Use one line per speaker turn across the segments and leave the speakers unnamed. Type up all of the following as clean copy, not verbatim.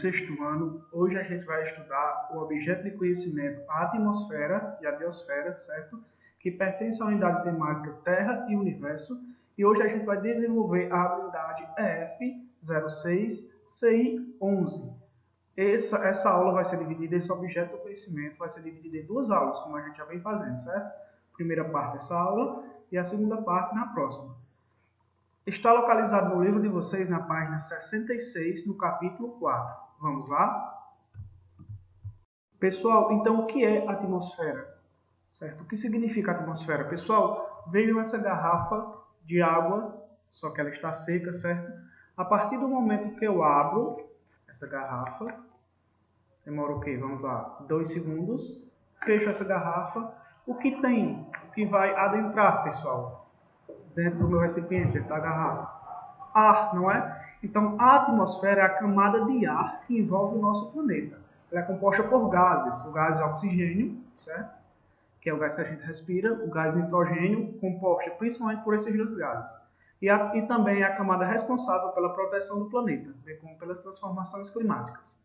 sexto ano. Hoje a gente vai estudar o objeto de conhecimento, a atmosfera e a biosfera, certo? Que pertence à unidade temática Terra e Universo. E hoje a gente vai desenvolver a habilidade EF06CI11. Essa aula vai ser dividida, esse objeto do conhecimento vai ser dividido em duas aulas, como a gente já vem fazendo, certo? Primeira parte dessa aula e a segunda parte na próxima. Está localizado no livro de vocês na página 66, no capítulo 4. Vamos lá? Pessoal, então o que é atmosfera? Certo? O que significa atmosfera? Pessoal, veio essa garrafa de água, só que ela está seca, certo? A partir do momento que eu abro essa garrafa, demora o quê? Vamos lá, 2 segundos, fecho essa garrafa. O que tem? O que vai adentrar, pessoal? Dentro do meu recipiente, da garrafa. Ar, não é? Então, a atmosfera é a camada de ar que envolve o nosso planeta. Ela é composta por gases. O gás oxigênio, certo? Que é o gás que a gente respira. O gás nitrogênio, composto principalmente por esses dois gases. E também é a camada responsável pela proteção do planeta, bem como pelas transformações climáticas.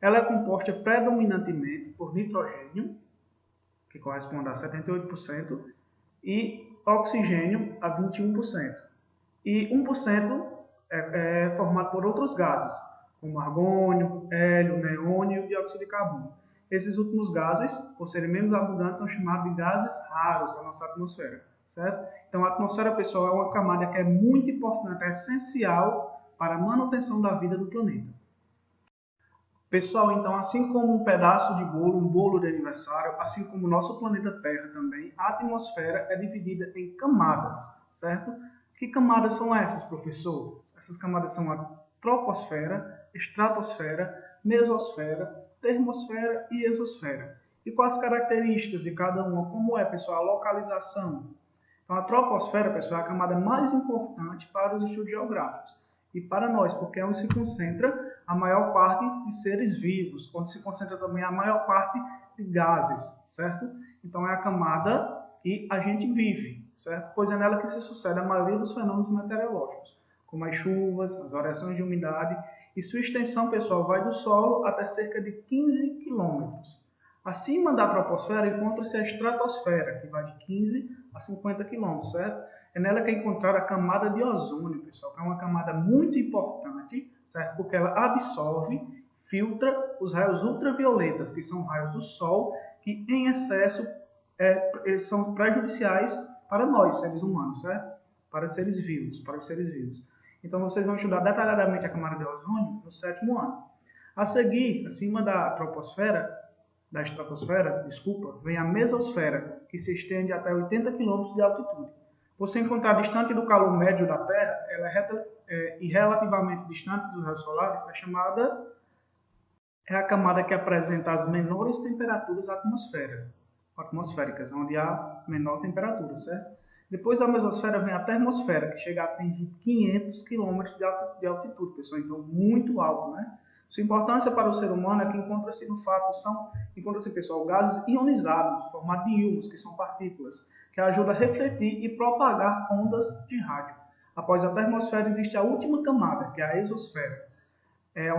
Ela é composta predominantemente por nitrogênio, que corresponde a 78%, e oxigênio a 21%. E 1% é formado por outros gases, como argônio, hélio, neônio e dióxido de carbono. Esses últimos gases, por serem menos abundantes, são chamados de gases raros da nossa atmosfera, certo? Então, a atmosfera, pessoal, é uma camada que é muito importante, é essencial para a manutenção da vida do planeta. Pessoal, então, assim como um pedaço de bolo, um bolo de aniversário, assim como o nosso planeta Terra também, a atmosfera é dividida em camadas, certo? Que camadas são essas, professor? Essas camadas são a troposfera, estratosfera, mesosfera, termosfera e exosfera. E quais as características de cada uma? Como é, pessoal, a localização? Então, a troposfera, pessoal, é a camada mais importante para os estudos geográficos. E para nós, porque é onde se concentra a maior parte de seres vivos, onde se concentra também a maior parte de gases, certo? Então, é a camada que a gente vive, certo? Pois é nela que se sucede a maioria dos fenômenos meteorológicos, como as chuvas, as variações de umidade, e sua extensão, pessoal, vai do solo até cerca de 15 quilômetros. Acima da troposfera encontra-se a estratosfera, que vai de 15 a 50 quilômetros, certo? É nela que é encontrada a camada de ozônio, pessoal, que é uma camada muito importante, certo? Porque ela absorve, filtra os raios ultravioletas, que são raios do Sol, que em excesso eles são prejudiciais para nós, seres humanos, certo? Para os seres vivos. Então, vocês vão estudar detalhadamente a camada de ozônio no 7º ano. A seguir, acima da estratosfera, vem a mesosfera, que se estende até 80 km de altitude. Por se encontrar distante do calor médio da Terra, ela e relativamente distante dos raios solares, é a camada que apresenta as menores temperaturas atmosféricas, onde há menor temperatura, certo? Depois da mesosfera vem a termosfera, que chega a atingir 500 km de altitude, pessoal, então muito alto, né? Sua importância para o ser humano é que encontra-se pessoal, gases ionizados, formados de íons, que são partículas, que ajudam a refletir e propagar ondas de rádio. Após a termosfera existe a última camada, que é a exosfera,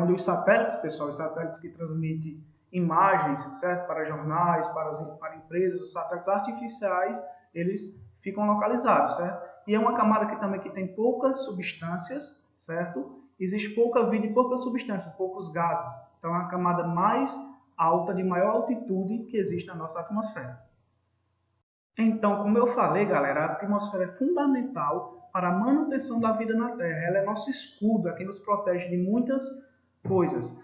onde os satélites, pessoal, os satélites que transmitem imagens, certo? Para jornais, para empresas, os satélites artificiais, eles ficam localizados, certo? E é uma camada que tem poucas substâncias, certo? Existe pouca vida e poucas substâncias, poucos gases. Então é a camada mais alta, de maior altitude que existe na nossa atmosfera. Então, como eu falei, galera, a atmosfera é fundamental para a manutenção da vida na Terra. Ela é nosso escudo, é que nos protege de muitas coisas.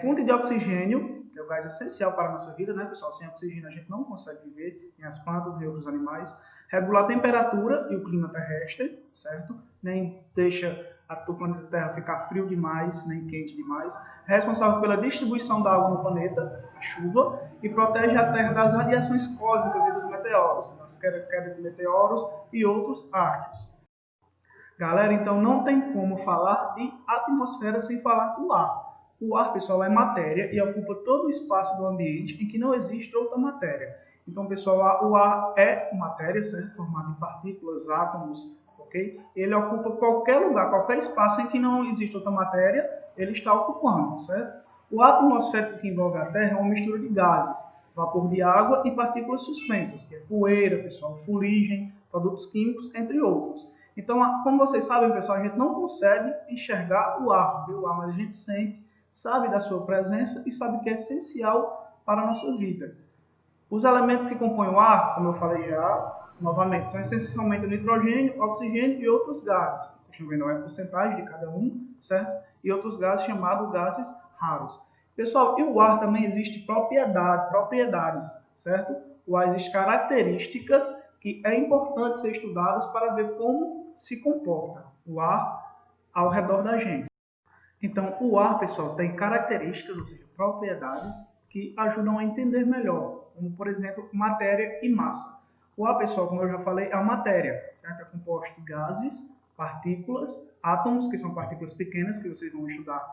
Fonte de oxigênio, que é o gás essencial para a nossa vida, né, pessoal? Sem oxigênio a gente não consegue viver, nem as plantas, nem outros animais. Regula a temperatura e o clima terrestre, certo? Nem deixa o planeta Terra ficar frio demais, nem quente demais. É responsável pela distribuição da água no planeta, a chuva, e protege a Terra das radiações cósmicas e dos meteoros, das quedas de meteoros e outros astros. Galera, então não tem como falar de atmosfera sem falar do ar. O ar, pessoal, é matéria e ocupa todo o espaço do ambiente em que não existe outra matéria. Então, pessoal, o ar é matéria, certo? Formado em partículas, átomos, ok? Ele ocupa qualquer lugar, qualquer espaço em que não existe outra matéria ele está ocupando, certo? O ar atmosférico que envolve a Terra é uma mistura de gases, vapor de água e partículas suspensas, que é poeira, pessoal, fuligem, produtos químicos, entre outros. Então, como vocês sabem, pessoal, a gente não consegue enxergar o ar, ver o ar, mas a gente sente, sabe da sua presença e sabe que é essencial para a nossa vida. Os elementos que compõem o ar, como eu falei já, novamente, são essencialmente o nitrogênio, o oxigênio e outros gases. Vocês estão vendo a porcentagem de cada um, certo? E outros gases chamados gases raros. Pessoal, e o ar também existe propriedades, certo? O ar existe características que é importante ser estudadas para ver como se comporta o ar ao redor da gente. Então, o ar, pessoal, tem características, ou seja, propriedades, que ajudam a entender melhor, como, por exemplo, matéria e massa. O ar, pessoal, como eu já falei, é a matéria, certo? É composto de gases, partículas, átomos, que são partículas pequenas, que vocês vão estudar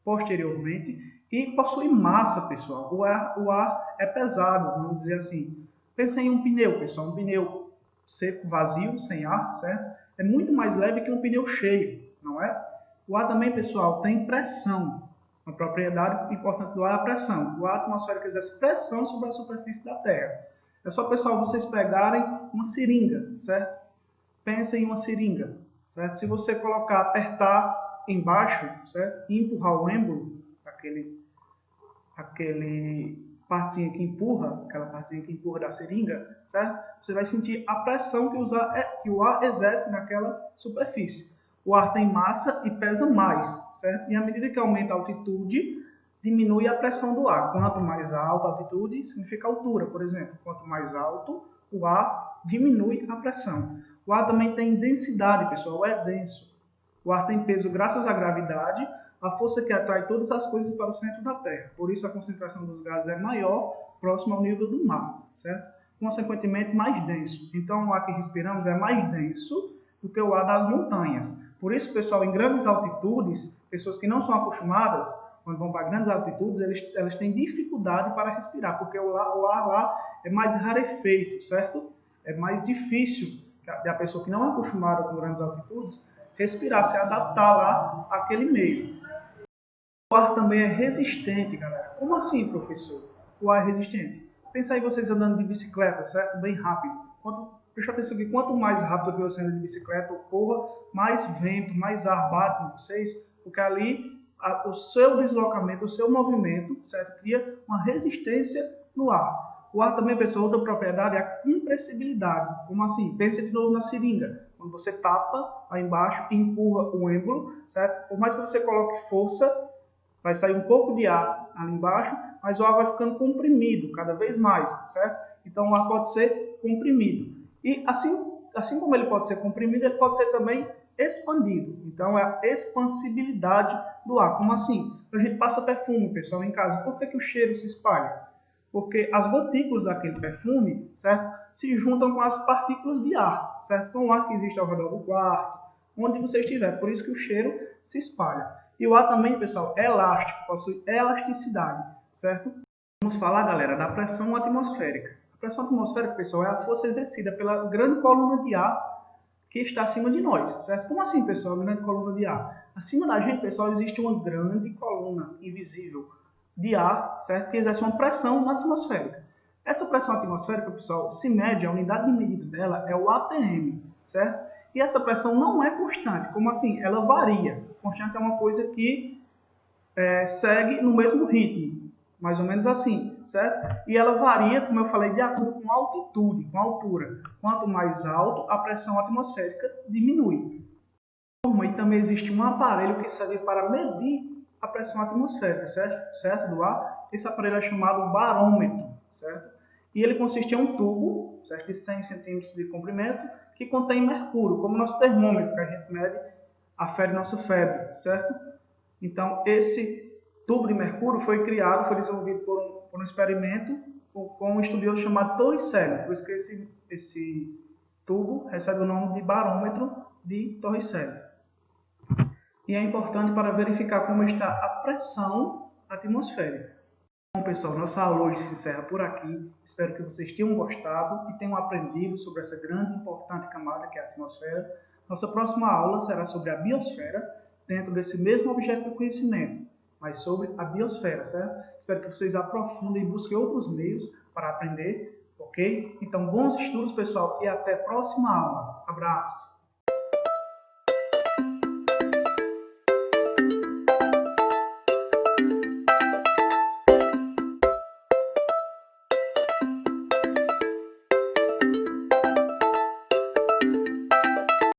posteriormente, e possui massa, pessoal. O ar é pesado, vamos dizer assim. Pensa em um pneu, pessoal, um pneu seco, vazio, sem ar, certo? É muito mais leve que um pneu cheio, não é? O ar também, pessoal, tem pressão. Uma propriedade importante do ar é a pressão. O ar atmosférico exerce pressão sobre a superfície da Terra. É só, pessoal, vocês pegarem uma seringa, certo? Pensem em uma seringa, certo? Se você colocar, apertar embaixo, certo? E empurrar o êmbolo, aquele partezinha que empurra, aquela partezinha que empurra da seringa, certo? Você vai sentir a pressão que o ar exerce naquela superfície. O ar tem massa e pesa mais, certo? E à medida que aumenta a altitude, diminui a pressão do ar. Quanto mais alta a altitude, significa altura, por exemplo. Quanto mais alto, o ar diminui a pressão. O ar também tem densidade, pessoal, é denso. O ar tem peso graças à gravidade, a força que atrai todas as coisas para o centro da Terra. Por isso, a concentração dos gases é maior, próximo ao nível do mar, certo? Consequentemente, mais denso. Então, o ar que respiramos é mais denso do que o ar das montanhas. Por isso, pessoal, em grandes altitudes, pessoas que não são acostumadas, quando vão para grandes altitudes, elas têm dificuldade para respirar, porque o ar lá é mais rarefeito, certo? É mais difícil a pessoa que não é acostumada com grandes altitudes respirar, se adaptar lá àquele meio. O ar também é resistente, galera. Como assim, professor? O ar é resistente. Pensa aí vocês andando de bicicleta, certo? Bem rápido. Presta atenção que quanto mais rápido que você anda de bicicleta ou corra, mais vento, mais ar bate em vocês, porque ali o seu deslocamento, o seu movimento, certo? Cria uma resistência no ar. O ar também, pessoal, outra propriedade é a compressibilidade. Como assim? Pensa de novo na seringa. Quando você tapa lá embaixo e empurra o êmbolo, certo? Por mais que você coloque força, vai sair um pouco de ar ali embaixo, mas o ar vai ficando comprimido cada vez mais, certo? Então o ar pode ser comprimido. E assim como ele pode ser comprimido, ele pode ser também expandido. Então é a expansibilidade do ar. Como assim? A gente passa perfume, pessoal, em casa. Por que o cheiro se espalha? Porque as gotículas daquele perfume, certo? Se juntam com as partículas de ar, certo? Com o ar que existe ao redor do quarto, onde você estiver. Por isso que o cheiro se espalha. E o ar também, pessoal, é elástico, possui elasticidade, certo? Vamos falar, galera, da pressão atmosférica. A pressão atmosférica, pessoal, é a força exercida pela grande coluna de ar que está acima de nós, certo? Como assim, pessoal, a grande coluna de ar? Acima da gente, pessoal, existe uma grande coluna invisível de ar, certo? Que exerce uma pressão na atmosférica. Essa pressão atmosférica, pessoal, se mede, a unidade de medida dela é o ATM, certo? E essa pressão não é constante. Como assim? Ela varia. Constante é uma coisa que segue no mesmo ritmo, mais ou menos assim, certo? E ela varia, como eu falei, de acordo com a altitude, com a altura. Quanto mais alto, a pressão atmosférica diminui. E também existe um aparelho que serve para medir a pressão atmosférica, certo? Do ar. Esse aparelho é chamado barômetro, certo? E ele consiste em um tubo, certo? De 100 centímetros de comprimento, que contém mercúrio, como o nosso termômetro, que a gente mede, afere nossa febre, certo? Então, esse tubo de mercúrio foi desenvolvido por um experimento com um estudioso chamado Torricelli. Por isso que esse tubo recebe o nome de barômetro de Torricelli. E é importante para verificar como está a pressão atmosférica. Bom, pessoal, nossa aula hoje se encerra por aqui. Espero que vocês tenham gostado e tenham aprendido sobre essa grande e importante camada que é a atmosfera. Nossa próxima aula será sobre a biosfera. dentro desse mesmo objeto de conhecimento, mas sobre a biosfera, certo? Espero que vocês aprofundem e busquem outros meios para aprender, ok? Então, bons estudos, pessoal, e até a próxima aula. Abraços!